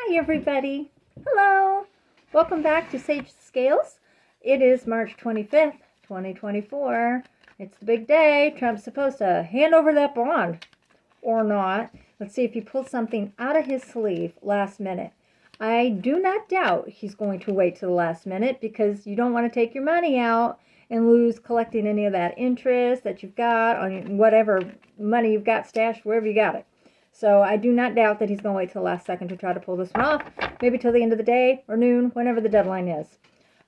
Hi everybody. Hello. Welcome back to Sage Scales. It is March 25th, 2024. It's the big day. Trump's supposed to hand over that bond. Or not. Let's see if he pulls something out of his sleeve last minute. I do not doubt he's going to wait to the last minute because you don't want to take your money out and lose collecting any of that interest that you've got on whatever money you've got stashed, wherever you got it. So I do not doubt that he's going to wait till the last second to try to pull this one off, maybe till the end of the day or noon, whenever the deadline is.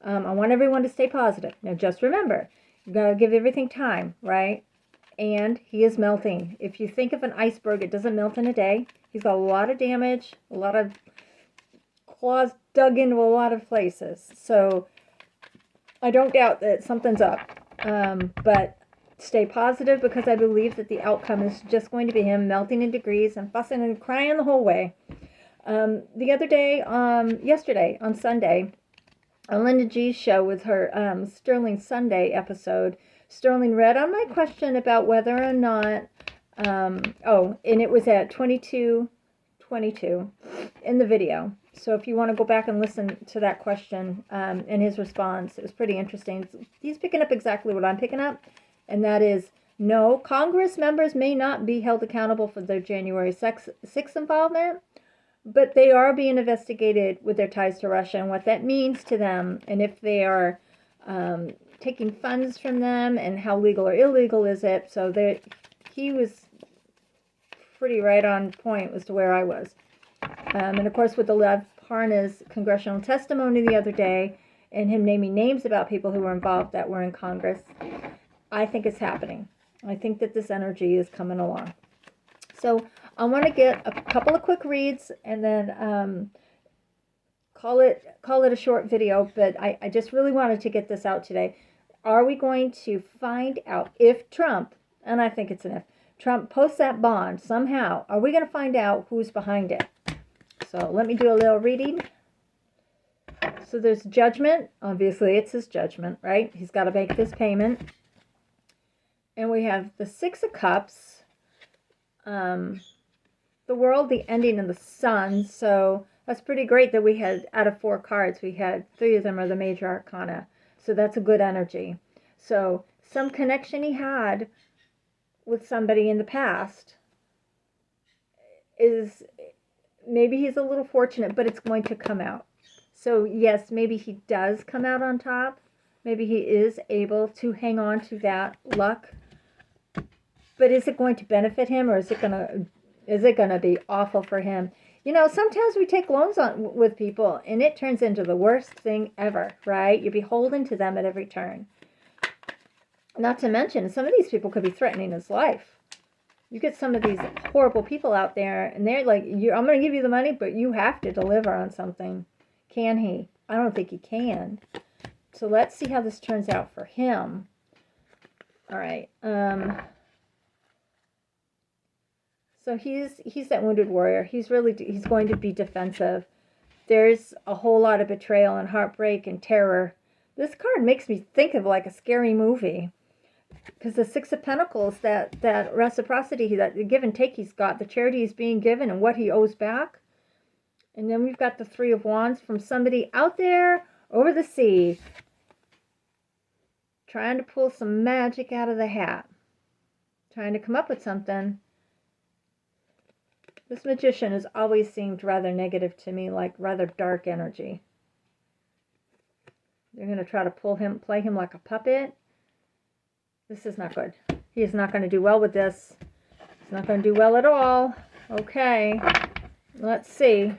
I want everyone to stay positive. Now, just remember, you've got to give everything time, right? And he is melting. If you think of an iceberg, it doesn't melt in a day. He's got a lot of damage, a lot of claws dug into a lot of places. So I don't doubt that something's up. But stay positive because I believe that the outcome is just going to be him melting in degrees and fussing and crying the whole way. The other day, yesterday on Sunday, on Linda G's show with her Sterling Sunday episode, Sterling read on my question about whether or not, and it was at 22:22 in the video. So if you want to go back and listen to that question and his response, it was pretty interesting. He's picking up exactly what I'm picking up. And that is, no, Congress members may not be held accountable for their January 6th involvement, but they are being investigated with their ties to Russia and what that means to them, and if they are taking funds from them, and how legal or illegal is it. So he was pretty right on point as to where I was. And of course, with the Lev Parnas Congressional testimony the other day, and him naming names about people who were involved that were in Congress, I think it's happening. I think that this energy is coming along. So I want to get a couple of quick reads and then call it a short video, but I just really wanted to get this out today. Are we going to find out if Trump, and I think it's an if, Trump posts that bond somehow, are we going to find out who's behind it? So let me do a little reading. So there's judgment. Obviously, it's his judgment, right? He's got to make this payment. And we have the Six of Cups, the World, the Ending, and the Sun. So that's pretty great that we had, out of 4 cards, we had 3 of them are the major arcana. So that's a good energy. So some connection he had with somebody in the past is, maybe he's a little fortunate, but it's going to come out. So yes, maybe he does come out on top. Maybe he is able to hang on to that luck. But is it going to benefit him, or is it gonna be awful for him? You know, sometimes we take loans on with people, and it turns into the worst thing ever, right? You're beholden to them at every turn. Not to mention, some of these people could be threatening his life. You get some of these horrible people out there, and they're like, I'm going to give you the money, but you have to deliver on something. Can he? I don't think he can. So let's see how this turns out for him. All right. So he's that wounded warrior. He's going to be defensive. There's a whole lot of betrayal and heartbreak and terror. This card makes me think of like a scary movie. Because the Six of Pentacles, that reciprocity, that the give and take he's got, the charity he's being given and what he owes back. And then we've got the Three of Wands from somebody out there over the sea, trying to pull some magic out of the hat, trying to come up with something. This magician has always seemed rather negative to me, like rather dark energy. They're going to try to play him like a puppet. This is not good. He is not going to do well with this. He's not going to do well at all. Okay, let's see.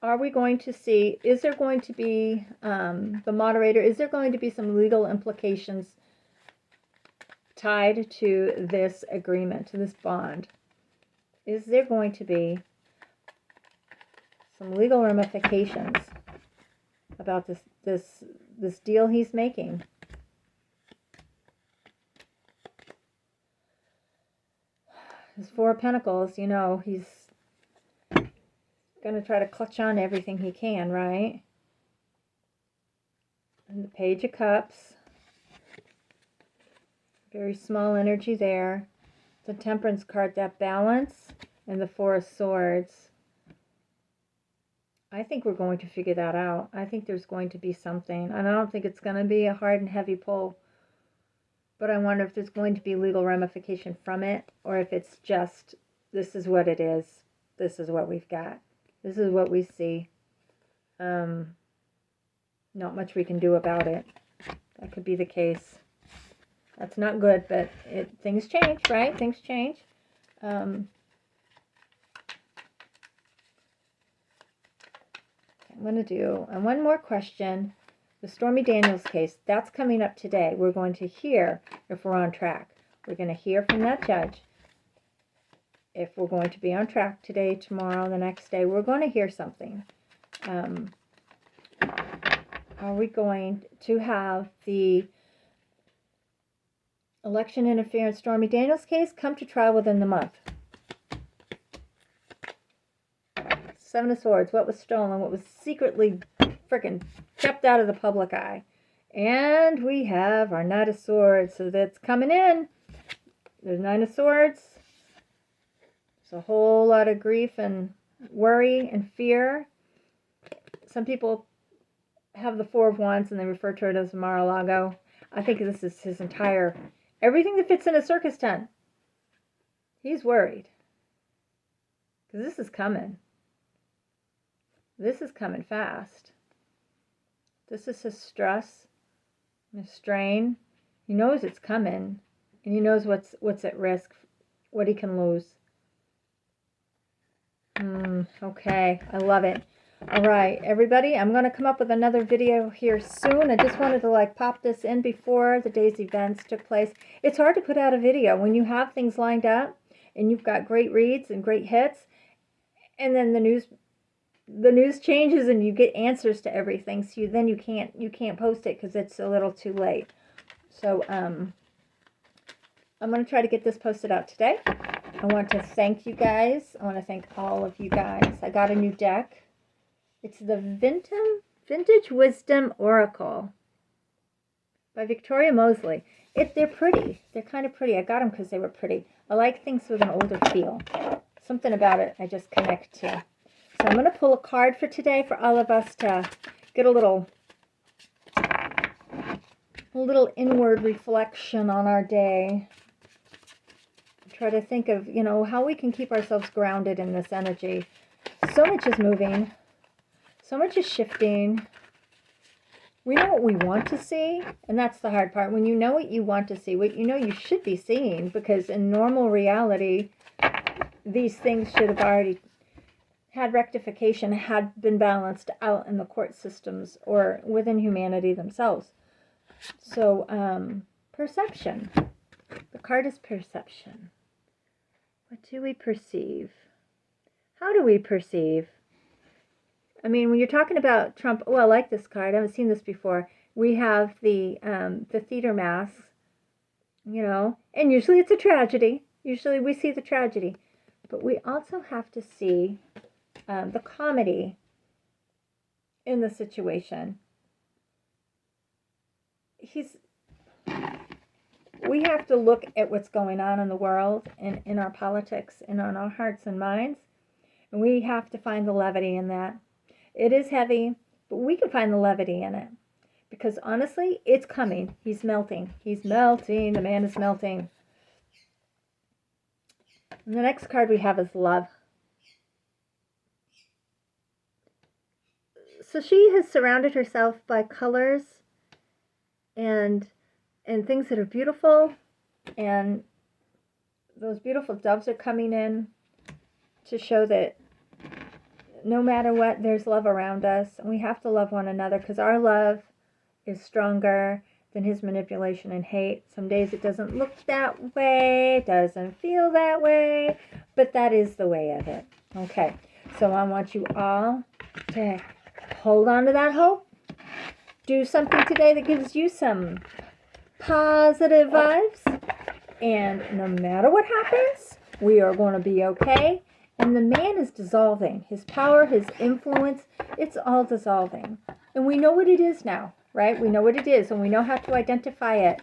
Are we going to see, is there going to be, the moderator, is there going to be some legal implications tied to this agreement, to this bond? Is there going to be some legal ramifications about this deal he's making? His Four of Pentacles, you know, he's going to try to clutch on to everything he can, right? And the Page of Cups. Very small energy there. The Temperance card, that balance. and the Four of Swords. I think we're going to figure that out. I think there's going to be something. And I don't think it's going to be a hard and heavy pull. But I wonder if there's going to be legal ramification from it. Or if it's just, this is what it is. This is what we've got. This is what we see. Not much we can do about it. That could be the case. That's not good, but things change, right? Things change. I'm going to do one more question. The Stormy Daniels case, that's coming up today. We're going to hear if we're on track. We're going to hear from that judge if we're going to be on track today, tomorrow, the next day. We're going to hear something. Are we going to have the election interference Stormy Daniels case come to trial within the month? Seven of Swords, what was stolen, what was secretly freaking kept out of the public eye. And we have our Knight of Swords, so that's coming in. There's Nine of Swords. There's a whole lot of grief and worry and fear. Some people have the Four of Wands and they refer to it as Mar-a-Lago. I think this is his entire, everything that fits in a circus tent. He's worried. Because this is coming. This is coming fast. This is his stress, his strain. He knows it's coming, and he knows what's at risk, what he can lose. Okay, I love it. All right, everybody, I'm going to come up with another video here soon. I just wanted to pop this in before the day's events took place. It's hard to put out a video when you have things lined up, and you've got great reads and great hits, and then the news changes and you get answers to everything, so then you can't post it because it's a little too late. So I'm going to try to get this posted out today. I want to thank you guys. I want to thank all of you guys. I got a new deck. It's the Vintage Wisdom Oracle by Victoria Mosley. They're pretty. They're kind of pretty. I got them because they were pretty. I like things with an older feel. Something about it I just connect to. So I'm going to pull a card for today for all of us to get a little inward reflection on our day. Try to think of, how we can keep ourselves grounded in this energy. So much is moving. So much is shifting. We know what we want to see, and that's the hard part. When you know what you want to see, what you know you should be seeing, because in normal reality, these things should have already had rectification, had been balanced out in the court systems or within humanity themselves. So, perception. The card is perception. What do we perceive? How do we perceive? I mean, when you're talking about Trump, I like this card. I haven't seen this before. We have the theater masks, and usually it's a tragedy. Usually we see the tragedy. But we also have to see the comedy in the situation. We have to look at what's going on in the world and in our politics and on our hearts and minds. And we have to find the levity in that. It is heavy, but we can find the levity in it. Because honestly, it's coming. He's melting. He's melting. The man is melting. And the next card we have is love. So she has surrounded herself by colors and things that are beautiful, and those beautiful doves are coming in to show that no matter what, there's love around us, and we have to love one another, because our love is stronger than his manipulation and hate. Some days it doesn't look that way, doesn't feel that way, but that is the way of it. Okay, so I want you all to hold on to that hope. Do something today that gives you some positive vibes, and no matter what happens, we are going to be okay. And the man is dissolving. His power, his influence, it's all dissolving. And we know what it is now, right? We know what it is, and we know how to identify it.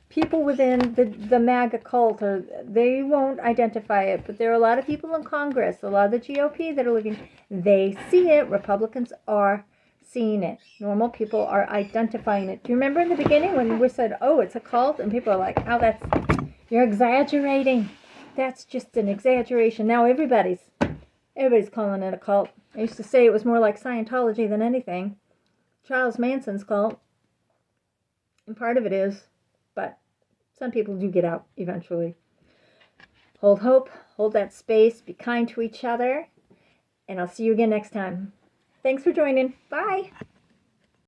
people within the MAGA cult, or they won't identify it, but there are a lot of people in Congress, a lot of the GOP that are looking, they see it. Republicans are seeing it. Normal people are identifying it. Do you remember in the beginning when we said, oh, it's a cult? And people are like, oh, you're exaggerating. That's just an exaggeration. Now everybody's calling it a cult. I used to say it was more like Scientology than anything. Charles Manson's cult. And part of it is, but some people do get out eventually. Hold hope, hold that space, be kind to each other, and I'll see you again next time. Thanks for joining. Bye.